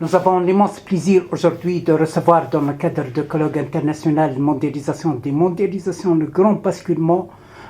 Nous avons l'immense plaisir aujourd'hui de recevoir dans le cadre du colloque international Mondialisation, le grand basculement,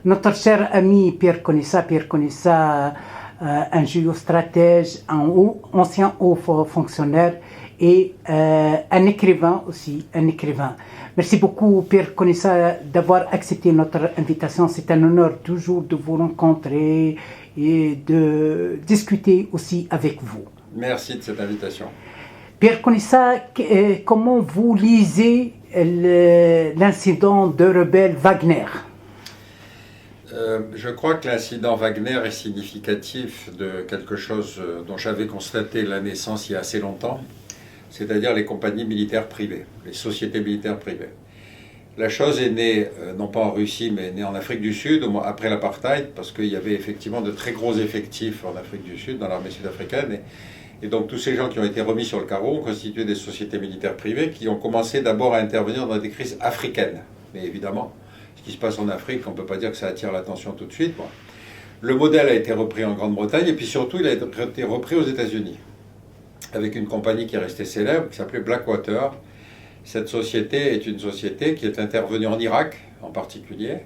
notre cher ami Pierre Conissa. Pierre Conissa, un géostratège, un ancien haut fonctionnaire et un écrivain aussi, Merci beaucoup Pierre Conissa d'avoir accepté notre invitation. C'est un honneur toujours de vous rencontrer et de discuter aussi avec vous. Merci de cette invitation. Pierre Conissa, comment vous lisez l'incident de rebelle Wagner? Je crois que l'incident Wagner est significatif de quelque chose dont j'avais constaté la naissance il y a assez longtemps, c'est-à-dire les compagnies militaires privées, les sociétés militaires privées. La chose est née, non pas en Russie, mais née en Afrique du Sud, après l'apartheid, parce qu'il y avait effectivement de très gros effectifs en Afrique du Sud, dans l'armée sud-africaine. Et donc tous ces gens qui ont été remis sur le carreau ont constitué des sociétés militaires privées qui ont commencé d'abord à intervenir dans des crises africaines. Mais évidemment, ce qui se passe en Afrique, on ne peut pas dire que ça attire l'attention tout de suite. Bon. Le modèle a été repris en Grande-Bretagne et puis surtout il a été repris aux États-Unis avec une compagnie qui est restée célèbre, qui s'appelait Blackwater. Cette société est une société qui est intervenue en Irak en particulier,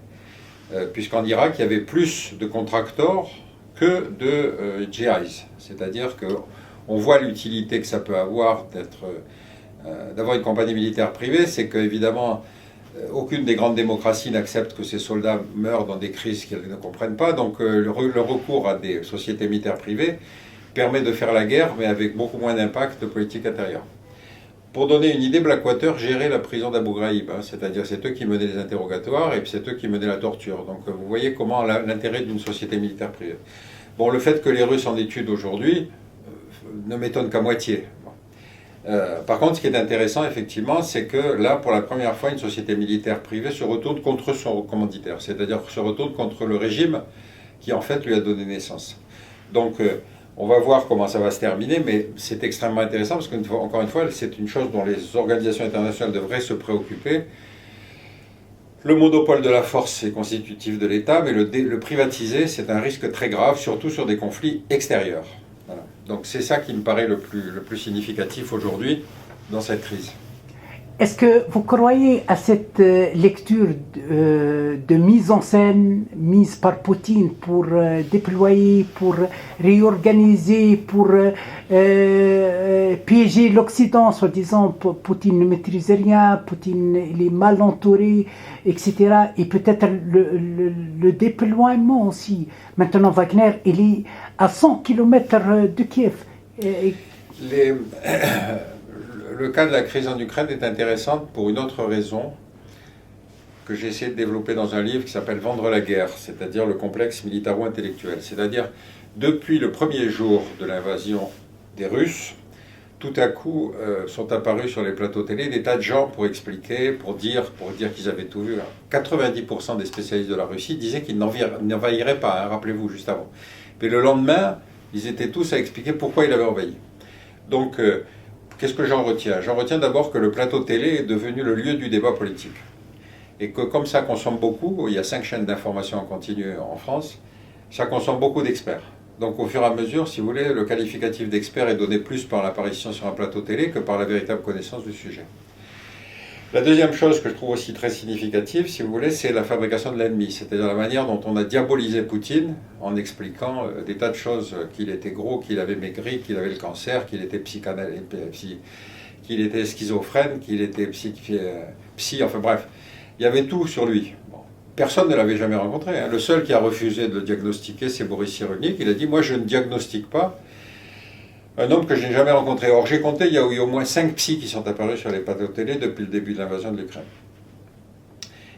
puisqu'en Irak il y avait plus de contractors que de GIs. C'est-à-dire qu'on voit l'utilité que ça peut avoir d'avoir une compagnie militaire privée, c'est qu'évidemment aucune des grandes démocraties n'accepte que ses soldats meurent dans des crises qu'elles ne comprennent pas, donc le recours à des sociétés militaires privées permet de faire la guerre, mais avec beaucoup moins d'impact de politique intérieure. Pour donner une idée, Blackwater gérait la prison d'Abu Ghraib, c'est-à-dire c'est eux qui menaient les interrogatoires et puis c'est eux qui menaient la torture. Donc vous voyez comment l'intérêt d'une société militaire privée. Bon, le fait que les Russes en étudent aujourd'hui ne m'étonne qu'à moitié. Par contre, ce qui est intéressant, effectivement, c'est que là, pour la première fois, une société militaire privée se retourne contre son commanditaire, c'est-à-dire se retourne contre le régime qui, en fait, lui a donné naissance. Donc, on va voir comment ça va se terminer, mais c'est extrêmement intéressant parce qu'encore une fois, c'est une chose dont les organisations internationales devraient se préoccuper. Le monopole de la force est constitutif de l'État, mais le privatiser, c'est un risque très grave, surtout sur des conflits extérieurs. Voilà. Donc c'est ça qui me paraît le plus significatif aujourd'hui dans cette crise. Est-ce que vous croyez à cette lecture de mise en scène mise par Poutine pour déployer, pour réorganiser, pour piéger l'Occident, soi-disant Poutine ne maîtrise rien, Poutine il est mal entouré, etc. Et peut-être le déploiement aussi. Maintenant Wagner, il est à 100 km de Kiev. Le cas de la crise en Ukraine est intéressant pour une autre raison que j'ai essayé de développer dans un livre qui s'appelle « Vendre la guerre », c'est-à-dire le complexe militaro-intellectuel. C'est-à-dire, depuis le premier jour de l'invasion des Russes, tout à coup sont apparus sur les plateaux télé des tas de gens pour expliquer, pour dire qu'ils avaient tout vu. 90% des spécialistes de la Russie disaient qu'ils n'envahiraient pas, rappelez-vous, juste avant. Mais le lendemain, ils étaient tous à expliquer pourquoi ils avaient envahi. Donc, qu'est-ce que j'en retiens? J'en retiens d'abord que le plateau télé est devenu le lieu du débat politique. Et que comme ça consomme beaucoup, il y a 5 chaînes d'information en continu en France, ça consomme beaucoup d'experts. Donc au fur et à mesure, si vous voulez, le qualificatif d'expert est donné plus par l'apparition sur un plateau télé que par la véritable connaissance du sujet. La deuxième chose que je trouve aussi très significative, si vous voulez, c'est la fabrication de l'ennemi, c'est-à-dire la manière dont on a diabolisé Poutine en expliquant des tas de choses, qu'il était gros, qu'il avait maigri, qu'il avait le cancer, qu'il était qu'il était schizophrène, qu'il était enfin bref, il y avait tout sur lui. Bon. Personne ne l'avait jamais rencontré. Le seul qui a refusé de le diagnostiquer, c'est Boris Cyrulnik. Il a dit « Moi, je ne diagnostique pas un homme que je n'ai jamais rencontré. » Or, j'ai compté, il y a eu au moins 5 psys qui sont apparus sur les plateaux télé depuis le début de l'invasion de l'Ukraine.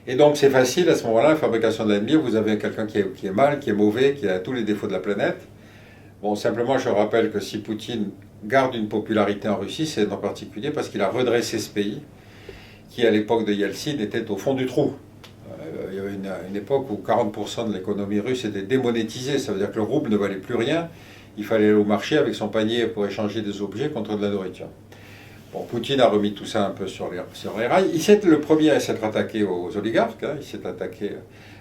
Et donc, c'est facile, à ce moment-là, la fabrication de l'ennemi, vous avez quelqu'un qui est mal, qui est mauvais, qui a tous les défauts de la planète. Bon, simplement, je rappelle que si Poutine garde une popularité en Russie, c'est en particulier parce qu'il a redressé ce pays, qui, à l'époque de Yeltsin, était au fond du trou. Il y avait une époque où 40% de l'économie russe était démonétisée, ça veut dire que le rouble ne valait plus rien. Il fallait aller au marché avec son panier pour échanger des objets contre de la nourriture. Bon, Poutine a remis tout ça un peu sur les rails. Il s'est le premier à s'être attaqué aux oligarques. Il s'est attaqué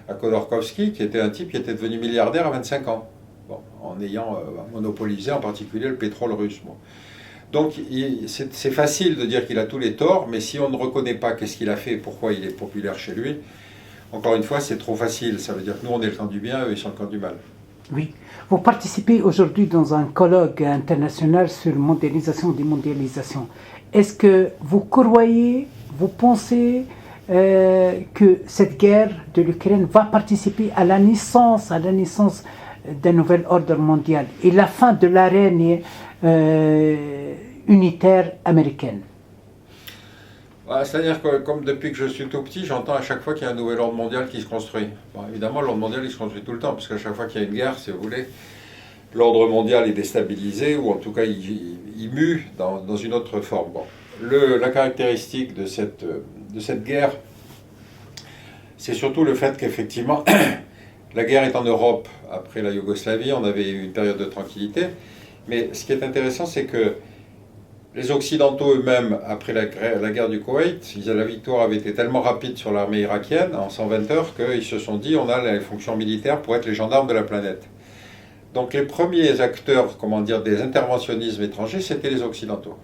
à Khodorkovsky, qui était un type qui était devenu milliardaire à 25 ans, bon, en ayant monopolisé en particulier le pétrole russe. Bon. Donc c'est facile de dire qu'il a tous les torts, mais si on ne reconnaît pas qu'est-ce qu'il a fait et pourquoi il est populaire chez lui, encore une fois, c'est trop facile. Ça veut dire que nous, on est le camp du bien, eux, ils sont le camp du mal. Oui. Vous participez aujourd'hui dans un colloque international sur mondialisation et démondialisation. Est-ce que vous croyez, vous pensez que cette guerre de l'Ukraine va participer à la naissance d'un nouvel ordre mondial et la fin de l'arène unitaire américaine? C'est-à-dire que, comme depuis que je suis tout petit, j'entends à chaque fois qu'il y a un nouvel ordre mondial qui se construit. Bon, évidemment, l'ordre mondial, il se construit tout le temps, parce qu'à chaque fois qu'il y a une guerre, si vous voulez, l'ordre mondial est déstabilisé, ou en tout cas, il mue dans une autre forme. Bon. La caractéristique de cette guerre, c'est surtout le fait qu'effectivement, la guerre est en Europe. Après la Yougoslavie, on avait eu une période de tranquillité. Mais ce qui est intéressant, c'est que les Occidentaux eux-mêmes, après la guerre du Koweït, la victoire avait été tellement rapide sur l'armée irakienne, en 120 heures, qu'ils se sont dit on a les fonctions militaires pour être les gendarmes de la planète. Donc les premiers acteurs, comment dire, des interventionnismes étrangers, c'était les Occidentaux.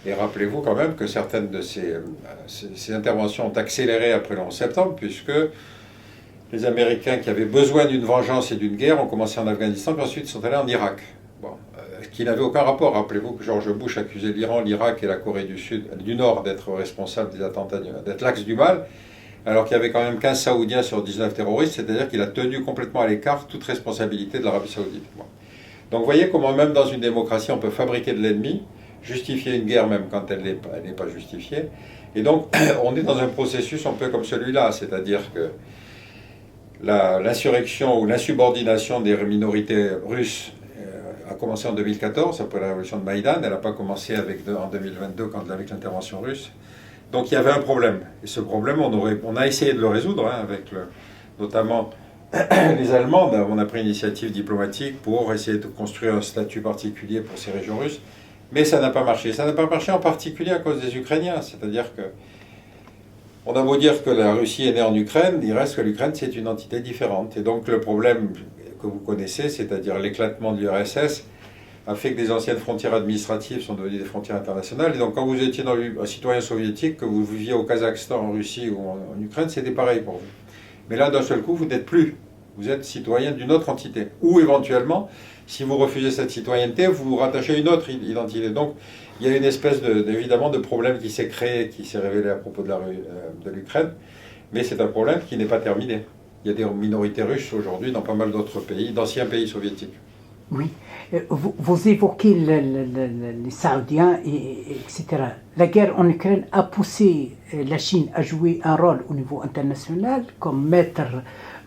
Et rappelez-vous quand même que certaines de ces interventions ont accéléré après le 11 septembre, puisque les Américains qui avaient besoin d'une vengeance et d'une guerre ont commencé en Afghanistan, puis ensuite sont allés en Irak. Bon, qui n'avait aucun rapport. Rappelez-vous que George Bush accusait l'Iran, l'Irak et la Corée du Nord d'être responsables des attentats, d'être l'axe du mal, alors qu'il y avait quand même 15 Saoudiens sur 19 terroristes, c'est-à-dire qu'il a tenu complètement à l'écart toute responsabilité de l'Arabie Saoudite. Bon. Donc vous voyez comment même dans une démocratie on peut fabriquer de l'ennemi, justifier une guerre même quand elle n'est pas justifiée. Et donc on est dans un processus un peu comme celui-là, c'est-à-dire que l'insurrection ou l'insubordination des minorités russes a commencé en 2014, après la révolution de Maïdan. Elle n'a pas commencé en 2022 avec l'intervention russe. Donc il y avait un problème. Et ce problème, on a essayé de le résoudre, avec notamment les Allemands. On a pris une initiative diplomatique pour essayer de construire un statut particulier pour ces régions russes. Mais ça n'a pas marché. Ça n'a pas marché en particulier à cause des Ukrainiens. C'est-à-dire que on a beau dire que la Russie est née en Ukraine, il reste que l'Ukraine, c'est une entité différente. Et donc le problème que vous connaissez, c'est-à-dire l'éclatement de l'URSS, a fait que des anciennes frontières administratives sont devenues des frontières internationales. Et donc quand vous étiez un citoyen soviétique, que vous viviez au Kazakhstan, en Russie ou en Ukraine, c'était pareil pour vous. Mais là, d'un seul coup, vous n'êtes plus. Vous êtes citoyen d'une autre entité. Ou éventuellement, si vous refusez cette citoyenneté, vous vous rattachez à une autre identité. Donc il y a une espèce évidemment de problème qui s'est créé, qui s'est révélé à propos de l'Ukraine. Mais c'est un problème qui n'est pas terminé. Il y a des minorités russes aujourd'hui dans pas mal d'autres pays, d'anciens pays soviétiques. Oui, vous évoquez les Saoudiens, etc. La guerre en Ukraine a poussé la Chine à jouer un rôle au niveau international, comme maître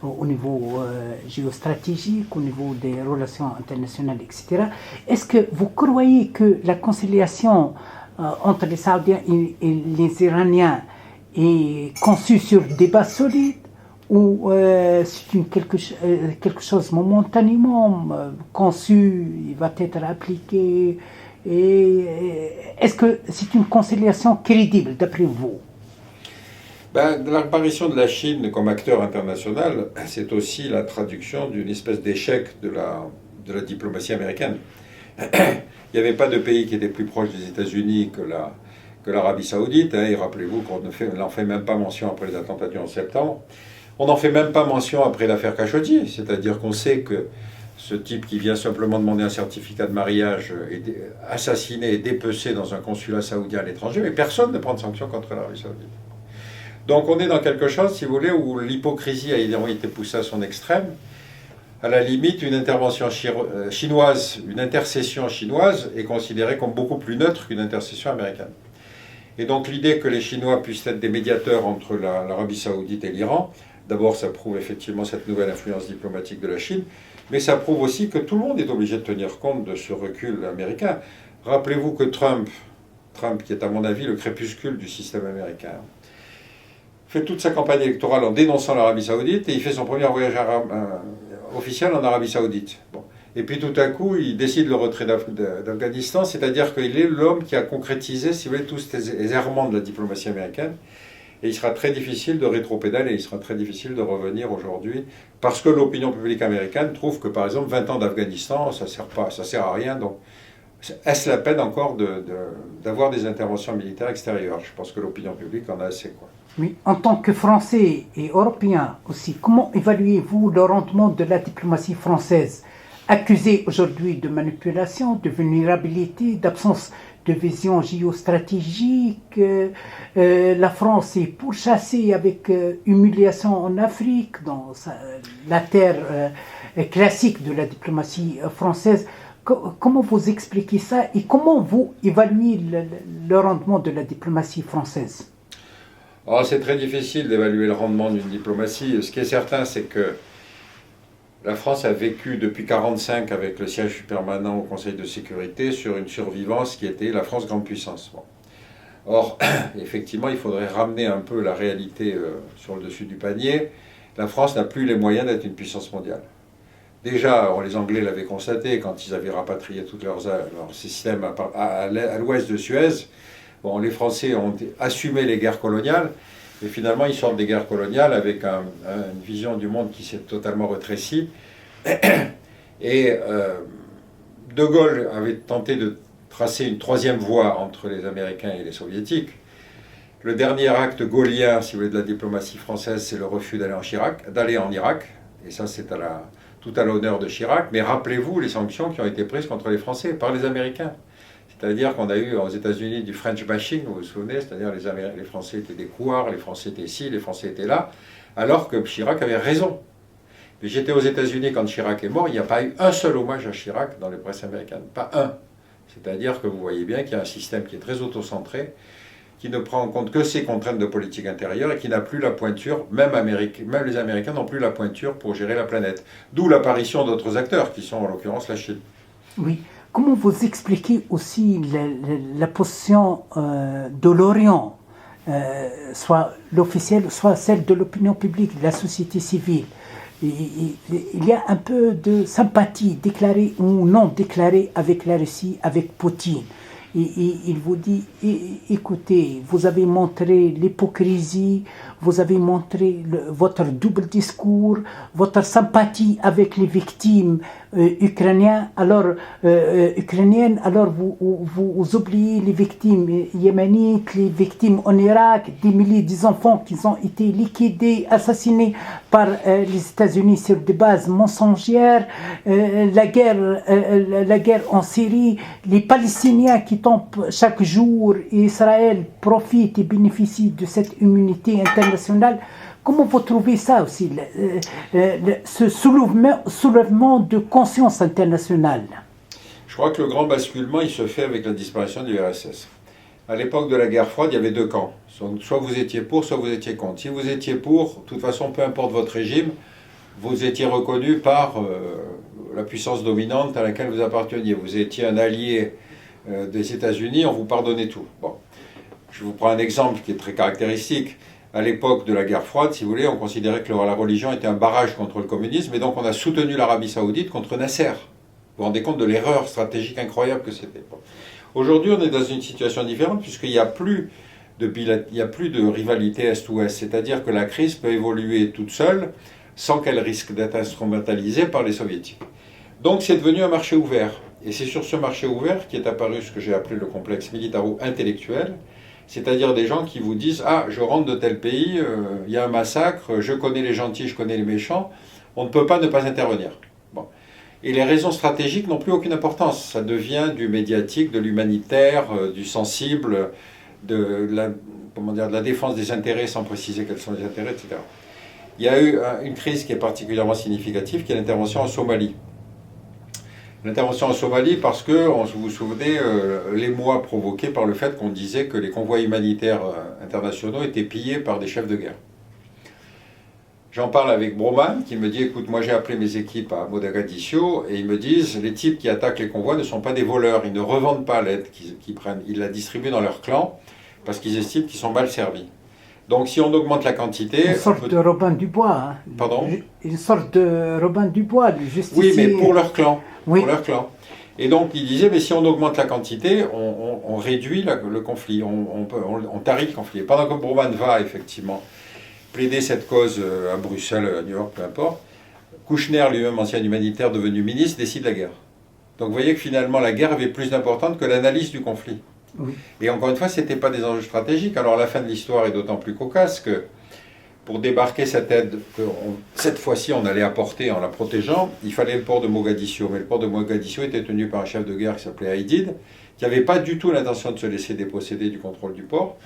au niveau géostratégique, au niveau des relations internationales, etc. Est-ce que vous croyez que la conciliation entre les Saoudiens et les Iraniens est conçue sur des bases solides, ou c'est quelque chose momentanément conçu, il va être appliqué? Et est-ce que c'est une conciliation crédible d'après vous? L'apparition de la Chine comme acteur international, c'est aussi la traduction d'une espèce d'échec de la diplomatie américaine. Il n'y avait pas de pays qui était plus proche des États-Unis que l'Arabie Saoudite, et rappelez-vous qu'on n'en fait même pas mention après les attentats du 11 septembre. On n'en fait même pas mention après l'affaire Khashoggi, c'est-à-dire qu'on sait que ce type qui vient simplement demander un certificat de mariage est assassiné et dépecé dans un consulat saoudien à l'étranger, mais personne ne prend de sanctions contre l'Arabie Saoudite. Donc on est dans quelque chose, si vous voulez, où l'hypocrisie a été poussée à son extrême. À la limite, une intervention chinoise, une intercession chinoise est considérée comme beaucoup plus neutre qu'une intercession américaine. Et donc l'idée que les Chinois puissent être des médiateurs entre l'Arabie Saoudite et l'Iran, d'abord ça prouve effectivement cette nouvelle influence diplomatique de la Chine, mais ça prouve aussi que tout le monde est obligé de tenir compte de ce recul américain. Rappelez-vous que Trump, qui est à mon avis le crépuscule du système américain, fait toute sa campagne électorale en dénonçant l'Arabie Saoudite, et il fait son premier voyage officiel en Arabie Saoudite. Bon. Et puis tout à coup, il décide le retrait d'Afghanistan, c'est-à-dire qu'il est l'homme qui a concrétisé, si vous voulez, tous les errements de la diplomatie américaine. Et il sera très difficile de rétropédaler, il sera très difficile de revenir aujourd'hui, parce que l'opinion publique américaine trouve que, par exemple, 20 ans d'Afghanistan, ça sert à rien. Donc, est-ce la peine encore d'avoir des interventions militaires extérieures? Je pense que l'opinion publique en a assez, quoi. Oui, en tant que Français et Européens aussi, comment évaluez-vous le rendement de la diplomatie française, accusée aujourd'hui de manipulation, de vulnérabilité, d'absence de vision géostratégique? La France est pourchassée avec humiliation en Afrique, dans la terre classique de la diplomatie française. Comment vous expliquez ça et comment vous évaluez le rendement de la diplomatie française? Oh, c'est très difficile d'évaluer le rendement d'une diplomatie. Ce qui est certain, c'est que la France a vécu depuis 1945 avec le siège permanent au Conseil de sécurité sur une survivance qui était la France grande puissance. Bon. Or, effectivement, il faudrait ramener un peu la réalité sur le dessus du panier. La France n'a plus les moyens d'être une puissance mondiale. Déjà, les Anglais l'avaient constaté quand ils avaient rapatrié tous leurs systèmes à l'ouest de Suez. Bon, les Français ont assumé les guerres coloniales, et finalement ils sortent des guerres coloniales avec une vision du monde qui s'est totalement rétrécie. Et De Gaulle avait tenté de tracer une troisième voie entre les Américains et les Soviétiques. Le dernier acte gaullien, si vous voulez, de la diplomatie française, c'est le refus d'aller en Irak. Et ça, c'est tout à l'honneur de Chirac. Mais rappelez-vous les sanctions qui ont été prises contre les Français par les Américains. C'est-à-dire qu'on a eu aux États-Unis du French bashing, vous vous souvenez, c'est-à-dire les Français étaient des couards, les Français étaient ci, les Français étaient là, alors que Chirac avait raison. Mais j'étais aux États-Unis quand Chirac est mort, il n'y a pas eu un seul hommage à Chirac dans les presses américaines, pas un. C'est-à-dire que vous voyez bien qu'il y a un système qui est très autocentré, qui ne prend en compte que ses contraintes de politique intérieure et qui n'a plus la pointure, même les Américains n'ont plus la pointure pour gérer la planète. D'où l'apparition d'autres acteurs, qui sont en l'occurrence la Chine. Oui. Comment vous expliquez aussi la position de l'Orient, soit l'officielle, soit celle de l'opinion publique, de la société civile? Il y a un peu de sympathie déclarée ou non déclarée avec la Russie, avec Poutine. Et il vous dit, écoutez, vous avez montré l'hypocrisie, vous avez montré votre double discours, votre sympathie avec les victimes ukrainiennes, alors vous oubliez les victimes yéménites, les victimes en Irak, des milliers d'enfants qui ont été liquidés, assassinés par les États-Unis sur des bases mensongères, la guerre en Syrie, les Palestiniens qui tombent chaque jour, et Israël profite et bénéficie de cette immunité internationale. Comment vous trouvez ça aussi, ce soulèvement de conscience internationale? Je crois que le grand basculement, il se fait avec la disparition du RSS. À l'époque de la guerre froide, il y avait deux camps. Soit vous étiez pour, soit vous étiez contre. Si vous étiez pour, de toute façon, peu importe votre régime, vous étiez reconnu par la puissance dominante à laquelle vous apparteniez. Vous étiez un allié des États-Unis, on vous pardonnait tout. Bon. Je vous prends un exemple qui est très caractéristique. À l'époque de la guerre froide, si vous voulez, on considérait que la religion était un barrage contre le communisme, et donc on a soutenu l'Arabie Saoudite contre Nasser. Vous vous rendez compte de l'erreur stratégique incroyable que c'était. Aujourd'hui, on est dans une situation différente, puisqu'il n'y a plus de rivalité Est-Ouest. C'est-à-dire que la crise peut évoluer toute seule, sans qu'elle risque d'être instrumentalisée par les Soviétiques. Donc c'est devenu un marché ouvert. Et c'est sur ce marché ouvert qu'est apparu ce que j'ai appelé le complexe militaro-intellectuel, c'est-à-dire des gens qui vous disent « Ah, je rentre de tel pays, il y a un massacre, je connais les gentils, je connais les méchants, on ne peut pas ne pas intervenir. » Bon. Et les raisons stratégiques n'ont plus aucune importance. Ça devient du médiatique, de l'humanitaire, du sensible, de la défense des intérêts sans préciser quels sont les intérêts, etc. Il y a eu une crise qui est particulièrement significative, qui est l'intervention en Somalie. L'intervention en Somalie parce que, vous vous souvenez, l'émoi provoqué par le fait qu'on disait que les convois humanitaires internationaux étaient pillés par des chefs de guerre. J'en parle avec Broman qui me dit, écoute, moi j'ai appelé mes équipes à Mogadiscio et ils me disent, les types qui attaquent les convois ne sont pas des voleurs, ils ne revendent pas l'aide qu'ils prennent, ils la distribuent dans leur clan parce qu'ils estiment qu'ils sont mal servis. Donc si on augmente la quantité... Une sorte de Robin du Bois. Hein. Pardon ? Une sorte de Robin du Bois, du justicier. Oui, mais pour leur clan. Oui. Pour leur clan. Et donc il disait, mais si on augmente la quantité, on réduit le conflit, on tarit le conflit. Et pendant que Broman va effectivement plaider cette cause à Bruxelles, à New York, peu importe, Kouchner, lui-même ancien humanitaire devenu ministre, décide la guerre. Donc vous voyez que finalement la guerre avait plus d'importance que l'analyse du conflit. Oui. Et encore une fois, ce n'était pas des enjeux stratégiques. Alors la fin de l'histoire est d'autant plus cocasse que pour débarquer cette aide que cette fois-ci on allait apporter en la protégeant, il fallait le port de Mogadiscio. Mais le port de Mogadiscio était tenu par un chef de guerre qui s'appelait Haïdid, qui n'avait pas du tout l'intention de se laisser déposséder du contrôle du port.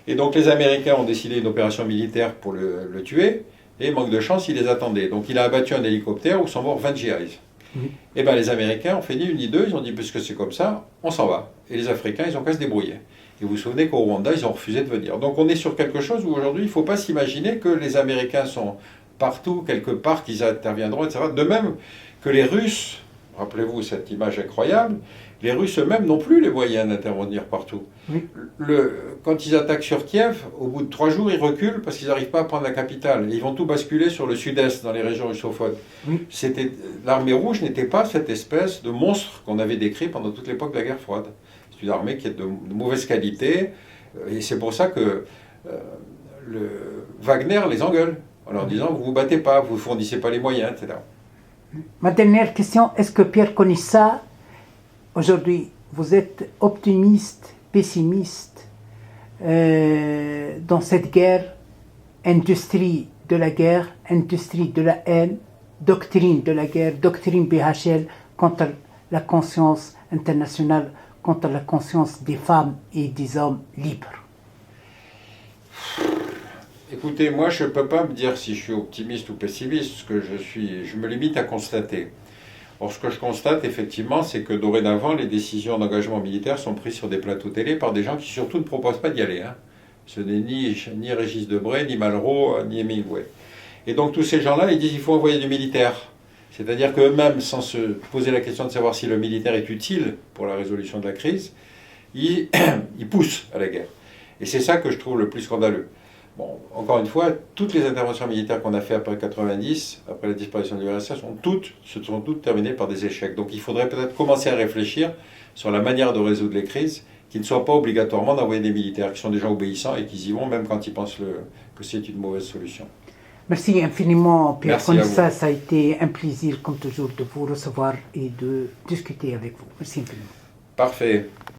Et donc les Américains ont décidé une opération militaire pour le tuer, et manque de chance, il les attendait. Donc il a abattu un hélicoptère où sont morts 20 GIs. Oui. Et bien les Américains ont fait ni une ni deux, ils ont dit puisque c'est comme ça, on s'en va. Et les Africains, ils ont qu'à se débrouiller. Et vous vous souvenez qu'au Rwanda, ils ont refusé de venir. Donc on est sur quelque chose où aujourd'hui, il ne faut pas s'imaginer que les Américains sont partout, quelque part, qu'ils interviendront, etc. De même que les Russes, rappelez-vous cette image incroyable, les Russes eux-mêmes n'ont plus les moyens d'intervenir partout. Oui. Quand ils attaquent sur Kiev, au bout de 3 jours, ils reculent parce qu'ils n'arrivent pas à prendre la capitale. Et ils vont tout basculer sur le sud-est, dans les régions russophones. Oui. L'armée rouge n'était pas cette espèce de monstre qu'on avait décrit pendant toute l'époque de la guerre froide. C'est une armée qui est de mauvaise qualité. Et c'est pour ça que Wagner les engueule en leur disant « vous ne vous battez pas, vous ne fournissez pas les moyens, etc. » Ma dernière question, est-ce que Pierre Conissa, aujourd'hui, vous êtes optimiste, pessimiste dans cette guerre, industrie de la guerre, industrie de la haine, doctrine de la guerre, doctrine BHL contre la conscience internationale, contre la conscience des femmes et des hommes libres? Écoutez, moi je ne peux pas me dire si je suis optimiste ou pessimiste, ce que je me limite à constater. Or, ce que je constate effectivement, c'est que dorénavant, les décisions d'engagement militaire sont prises sur des plateaux télé par des gens qui surtout ne proposent pas d'y aller. Hein. Ce n'est ni Régis Debray, ni Malraux, ni Hemingway. Et donc tous ces gens-là, ils disent qu'il faut envoyer du militaire. C'est-à-dire qu'eux-mêmes, sans se poser la question de savoir si le militaire est utile pour la résolution de la crise, ils poussent à la guerre. Et c'est ça que je trouve le plus scandaleux. Bon, encore une fois, toutes les interventions militaires qu'on a fait après 90, après la disparition de l'URSS, se sont toutes terminées par des échecs. Donc il faudrait peut-être commencer à réfléchir sur la manière de résoudre les crises, qui ne soit pas obligatoirement d'envoyer des militaires, qui sont des gens obéissants et qui y vont même quand ils pensent que c'est une mauvaise solution. Merci infiniment, Pierre Conissa. Ça a été un plaisir, comme toujours, de vous recevoir et de discuter avec vous. Merci infiniment. Parfait.